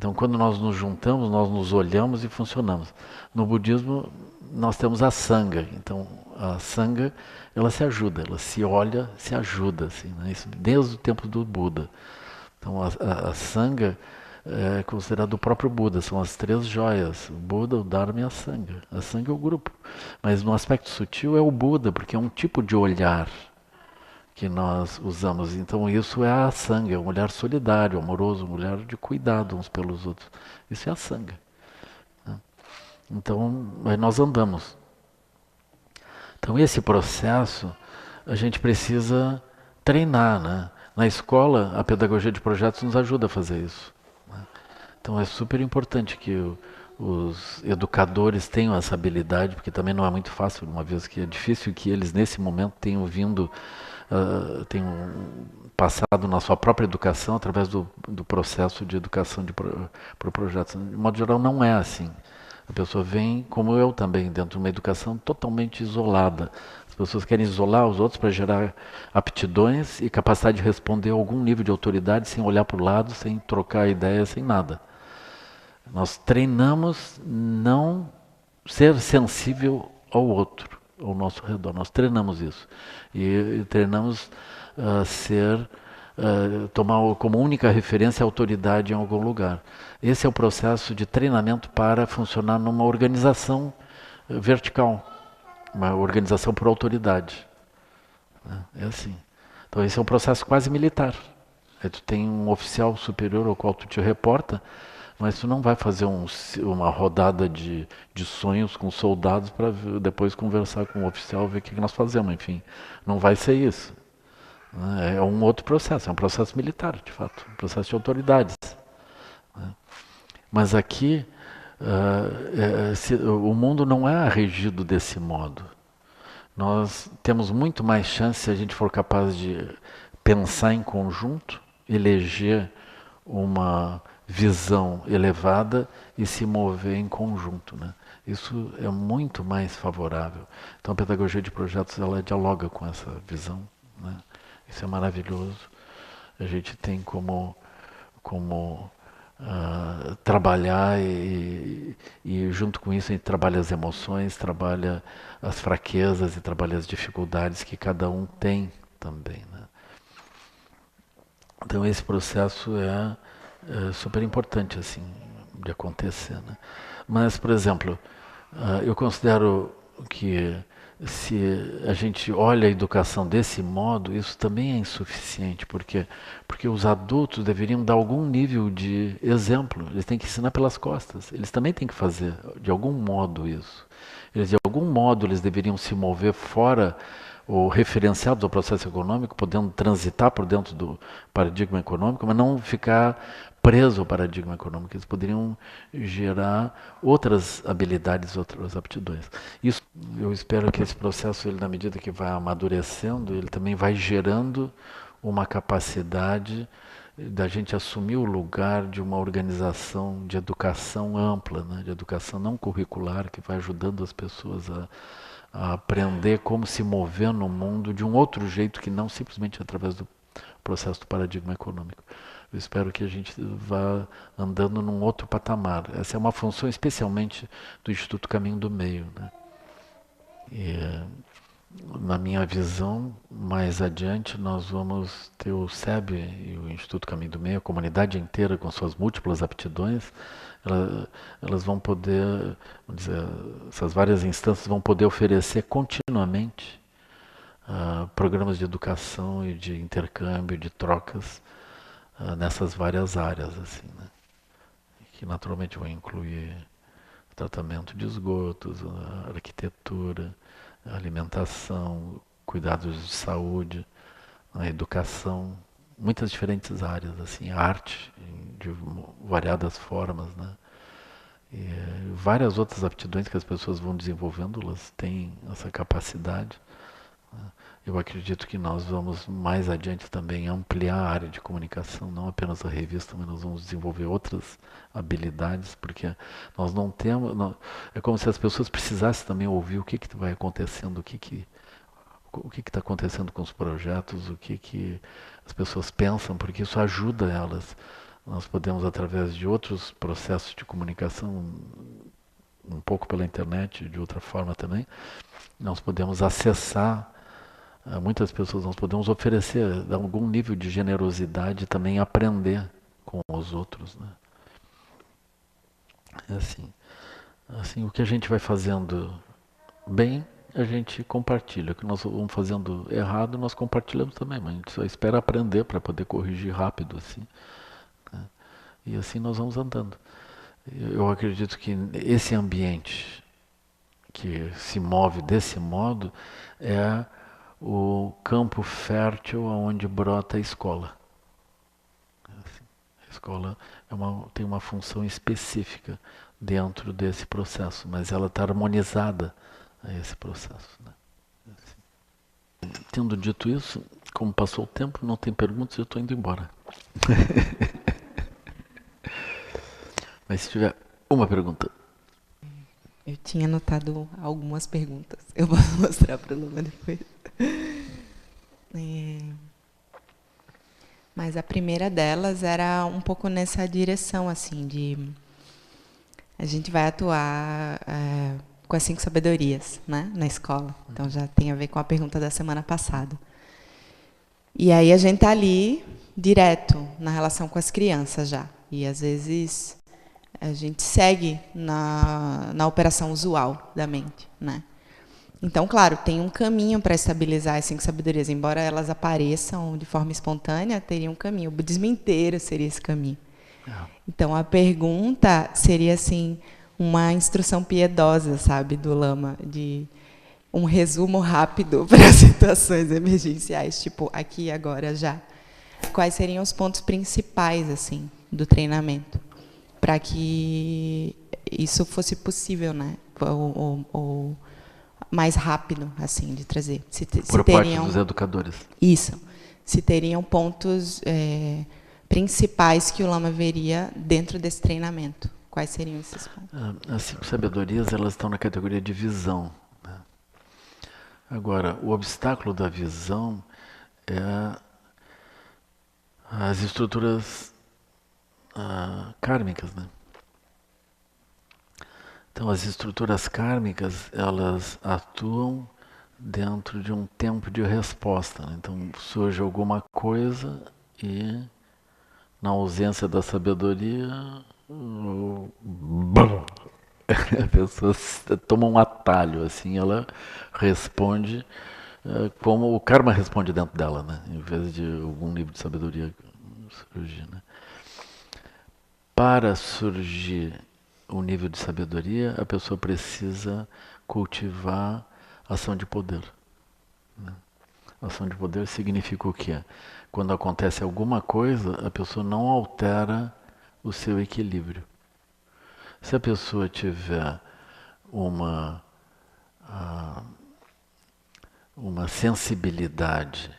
Então, quando nós nos juntamos, nós nos olhamos e funcionamos. No budismo, nós temos a sangha. Então, a sangha, ela se ajuda, ela se olha, se ajuda, assim, né? Isso desde o tempo do Buda. Então, a sangha é considerado o próprio Buda, são as três joias: o Buda, o Dharma e a sangha. A sangha é o grupo, mas no aspecto sutil é o Buda, porque é um tipo de olhar que nós usamos. Então isso é a sangha, um olhar solidário, amoroso, um olhar de cuidado uns pelos outros. Isso é a sangha, né? Então aí nós andamos. Então esse processo a gente precisa treinar, né? Na escola a pedagogia de projetos nos ajuda a fazer isso, né? Então é super importante que os educadores tenham essa habilidade, porque também não é muito fácil, uma vez que é difícil que eles nesse momento tenham vindo, tenham passado na sua própria educação através do processo de educação por projetos. De modo geral, não é assim. A pessoa vem, como eu também, dentro de uma educação totalmente isolada. As pessoas querem isolar os outros para gerar aptidões e capacidade de responder a algum nível de autoridade sem olhar para o lado, sem trocar ideias, sem nada. Nós treinamos não ser sensível ao outro, ao nosso redor. Nós treinamos isso. E treinamos tomar como única referência a autoridade em algum lugar. Esse é o processo de treinamento para funcionar numa organização vertical, uma organização por autoridade, né? É assim. Então esse é um processo quase militar. Aí tu tem um oficial superior ao qual tu te reporta, mas tu não vai fazer uma rodada de sonhos com soldados para depois conversar com o oficial, ver o que nós fazemos, enfim. Não vai ser isso, né? É um outro processo, é um processo militar, de fato, um processo de autoridades, né? Mas aqui, o mundo não é regido desse modo. Nós temos muito mais chance se a gente for capaz de pensar em conjunto, eleger uma visão elevada e se mover em conjunto, né? Isso é muito mais favorável. Então a pedagogia de projetos ela dialoga com essa visão, né? Isso é maravilhoso. A gente tem como trabalhar e junto com isso a gente trabalha as emoções, trabalha as fraquezas e trabalha as dificuldades que cada um tem também, né? Então esse processo é super importante assim de acontecer, né? Mas, por exemplo, eu considero que se a gente olha a educação desse modo, isso também é insuficiente, porque os adultos deveriam dar algum nível de exemplo, eles têm que ensinar pelas costas, eles também têm que fazer de algum modo isso. Eles de algum modo eles deveriam se mover fora ou referenciados ao processo econômico, podendo transitar por dentro do paradigma econômico, mas não ficar preso ao paradigma econômico. Eles poderiam gerar outras habilidades, outras aptidões. Isso, eu espero que esse processo, ele, na medida que vai amadurecendo, ele também vai gerando uma capacidade da gente assumir o lugar de uma organização de educação ampla, né? De educação não curricular, que vai ajudando as pessoas a aprender como se mover no mundo de um outro jeito que não simplesmente através do processo do paradigma econômico. Eu espero que a gente vá andando num outro patamar. Essa é uma função especialmente do Instituto Caminho do Meio, né? E, na minha visão, mais adiante nós vamos ter o SEB e o Instituto Caminho do Meio, a comunidade inteira com suas múltiplas aptidões, elas vão poder, vamos dizer, essas várias instâncias vão poder oferecer continuamente programas de educação e de intercâmbio, de trocas nessas várias áreas, assim, né? Que naturalmente vão incluir tratamento de esgotos, arquitetura, alimentação, cuidados de saúde, a educação, muitas diferentes áreas, assim, arte de variadas formas, né? E várias outras aptidões que as pessoas vão desenvolvendo, elas têm essa capacidade, né? Eu acredito que nós vamos mais adiante também ampliar a área de comunicação, não apenas a revista, mas nós vamos desenvolver outras habilidades, porque nós não temos, é como se as pessoas precisassem também ouvir o que vai acontecendo, o que está acontecendo com os projetos, o que as pessoas pensam, porque isso ajuda elas nós podemos, através de outros processos de comunicação, um pouco pela internet, de outra forma também, nós podemos acessar muitas pessoas, nós podemos oferecer algum nível de generosidade e também aprender com os outros, né? É assim, o que a gente vai fazendo bem, a gente compartilha. O que nós vamos fazendo errado, nós compartilhamos também, mas a gente só espera aprender para poder corrigir rápido, assim, né? E assim nós vamos andando. Eu acredito que esse ambiente que se move desse modo é o campo fértil onde brota a escola. A escola tem uma função específica dentro desse processo, mas ela está harmonizada a esse processo, né? Tendo dito isso, como passou o tempo, não tem perguntas, eu estou indo embora. Mas se tiver uma pergunta. Eu tinha anotado algumas perguntas. Eu posso mostrar para a Luma depois. Mas a primeira delas era um pouco nessa direção, assim, de a gente vai atuar com as 5 sabedorias, né, na escola. Então já tem a ver com a pergunta da semana passada. E aí a gente está ali direto na relação com as crianças já. E às vezes a gente segue na operação usual da mente, né? Então, claro, tem um caminho para estabilizar as 5 sabedorias. Embora elas apareçam de forma espontânea, teria um caminho. O budismo inteiro seria esse caminho. Então, a pergunta seria, assim, uma instrução piedosa, sabe, do Lama, de um resumo rápido para situações emergenciais, tipo, aqui, agora, já. Quais seriam os pontos principais, assim, do treinamento, para que isso fosse possível, né? Ou mais rápido, assim, de trazer. Por parte dos educadores. Isso. Se teriam pontos principais que o Lama veria dentro desse treinamento. Quais seriam esses pontos? As 5 sabedorias, elas estão na categoria de visão, né? Agora, o obstáculo da visão é as estruturas kármicas, né? Então, as estruturas kármicas, elas atuam dentro de um tempo de resposta, né? Então, surge alguma coisa e, na ausência da sabedoria, a pessoa toma um atalho, assim, ela responde como o karma responde dentro dela, né? Em vez de algum nível de sabedoria surgir, né? Para surgir um nível de sabedoria, a pessoa precisa cultivar ação de poder, né? Ação de poder significa o quê? Quando acontece alguma coisa, a pessoa não altera o seu equilíbrio. Se a pessoa tiver uma sensibilidade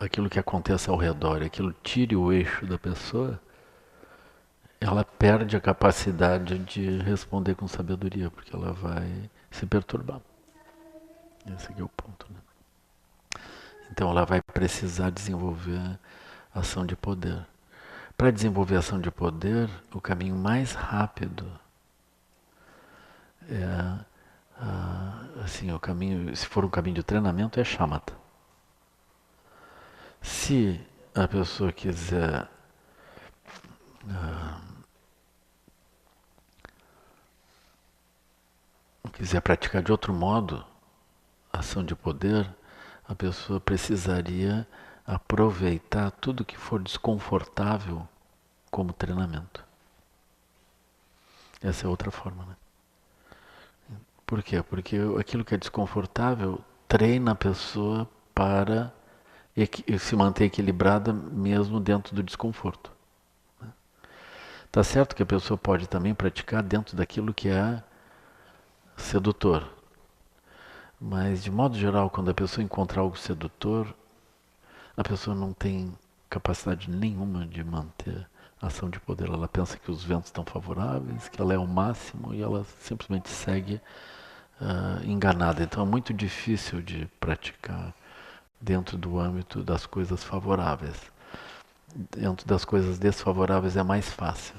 aquilo que acontece ao redor, aquilo tire o eixo da pessoa, ela perde a capacidade de responder com sabedoria, porque ela vai se perturbar. Esse aqui é o ponto, né? Então ela vai precisar desenvolver ação de poder. Para desenvolver ação de poder, o caminho mais rápido é assim, o caminho, se for um caminho de treinamento, é shamatha. Se a pessoa quiser praticar de outro modo ação de poder, a pessoa precisaria aproveitar tudo que for desconfortável como treinamento. Essa é outra forma, né? Por quê? Porque aquilo que é desconfortável treina a pessoa para se manter equilibrada mesmo dentro do desconforto. Tá certo que a pessoa pode também praticar dentro daquilo que é sedutor. Mas, de modo geral, quando a pessoa encontra algo sedutor, a pessoa não tem capacidade nenhuma de manter a ação de poder. Ela pensa que os ventos estão favoráveis, que ela é o máximo e ela simplesmente segue enganada. Então é muito difícil de praticar dentro do âmbito das coisas favoráveis. Dentro das coisas desfavoráveis é mais fácil.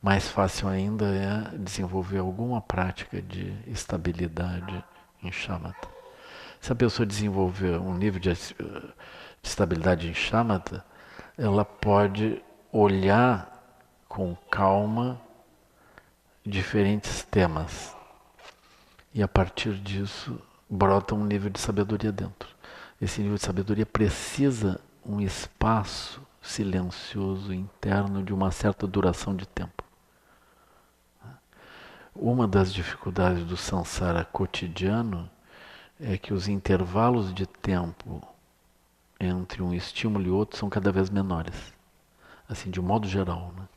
Mais fácil ainda é desenvolver alguma prática de estabilidade em shamatha. Se a pessoa desenvolver um nível de estabilidade em shamatha, ela pode olhar com calma diferentes temas. E a partir disso brota um nível de sabedoria dentro. Esse nível de sabedoria precisa um espaço silencioso interno de uma certa duração de tempo. Uma das dificuldades do samsara cotidiano é que os intervalos de tempo entre um estímulo e outro são cada vez menores. Assim, de um modo geral, né?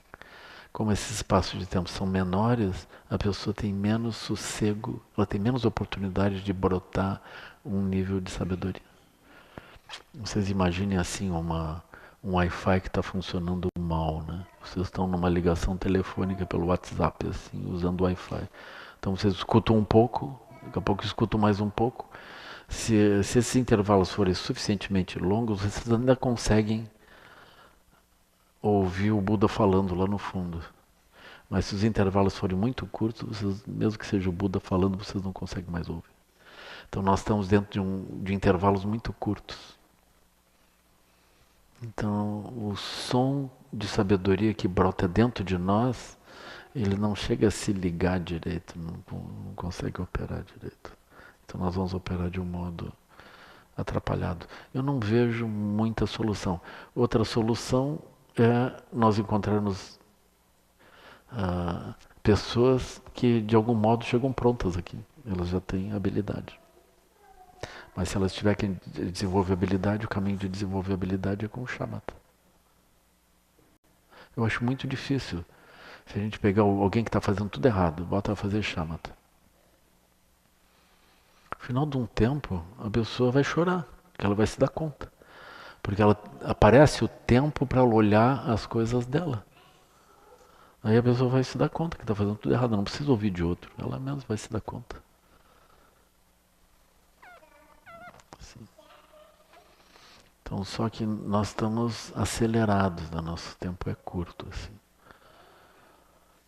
Como esses espaços de tempo são menores, a pessoa tem menos sossego, ela tem menos oportunidade de brotar um nível de sabedoria. Vocês imaginem assim um Wi-Fi que está funcionando mal, né? Vocês estão numa ligação telefônica pelo WhatsApp, assim, usando o Wi-Fi. Então vocês escutam um pouco, daqui a pouco escutam mais um pouco. Se esses intervalos forem suficientemente longos, vocês ainda conseguem ouvir o Buda falando lá no fundo. Mas se os intervalos forem muito curtos, vocês, mesmo que seja o Buda falando, vocês não conseguem mais ouvir. Então nós estamos dentro de intervalos muito curtos. Então o som de sabedoria que brota dentro de nós, ele não chega a se ligar direito, não consegue operar direito. Então nós vamos operar de um modo atrapalhado. Eu não vejo muita solução. Outra solução é nós encontrarmos pessoas que de algum modo chegam prontas aqui. Elas já têm habilidade. Mas se elas tiverem que desenvolver habilidade, o caminho de desenvolver habilidade é com o shamatha. Eu acho muito difícil se a gente pegar alguém que está fazendo tudo errado, bota a fazer shamatha. No final de um tempo, a pessoa vai chorar, porque ela vai se dar conta. Porque ela aparece o tempo para ela olhar as coisas dela. Aí a pessoa vai se dar conta que está fazendo tudo errado, não precisa ouvir de outro, ela mesma vai se dar conta. Assim. Então, só que nós estamos acelerados, né? Nosso tempo é curto. Assim.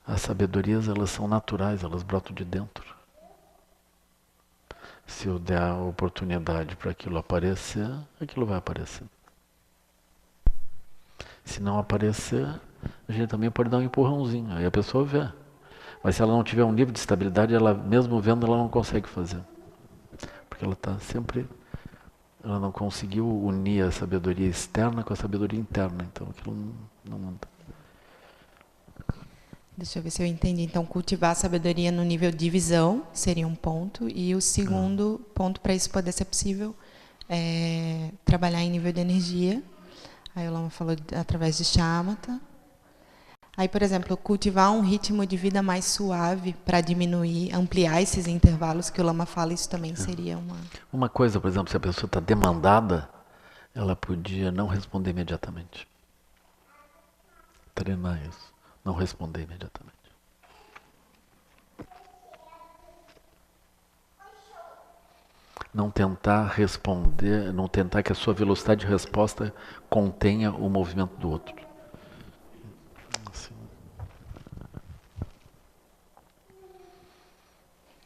As sabedorias, elas são naturais, elas brotam de dentro. Se eu der a oportunidade para aquilo aparecer, aquilo vai aparecer. Se não aparecer, a gente também pode dar um empurrãozinho, aí a pessoa vê. Mas se ela não tiver um nível de estabilidade, ela mesmo vendo, ela não consegue fazer. Porque ela está sempre... Ela não conseguiu unir a sabedoria externa com a sabedoria interna. Então aquilo não anda. Deixa eu ver se eu entendi. Então, cultivar a sabedoria no nível de visão seria um ponto. E o segundo ponto para isso poder ser possível é trabalhar em nível de energia. Aí o Lama falou através de shamatha. Aí, por exemplo, cultivar um ritmo de vida mais suave para diminuir, ampliar esses intervalos que o Lama fala, isso também seria uma... Uma coisa, por exemplo, se a pessoa está demandada, ela podia não responder imediatamente. Treinar isso. Não responder imediatamente. Não tentar responder, não tentar que a sua velocidade de resposta contenha o movimento do outro. Assim.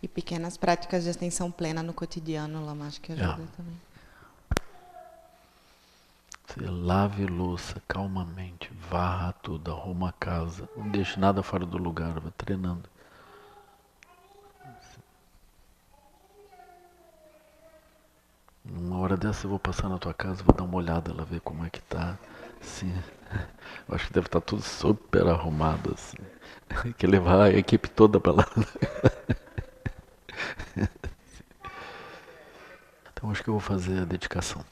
E pequenas práticas de atenção plena no cotidiano, Lama, acho que ajuda também. Você lave louça calmamente, varra tudo, arruma a casa, não deixe nada fora do lugar, vai treinando. Uma hora dessa eu vou passar na tua casa, vou dar uma olhada, ela ver como é que tá. Sim. Eu acho que deve estar tudo super arrumado, assim. Que levar a equipe toda para lá. Então acho que eu vou fazer a dedicação.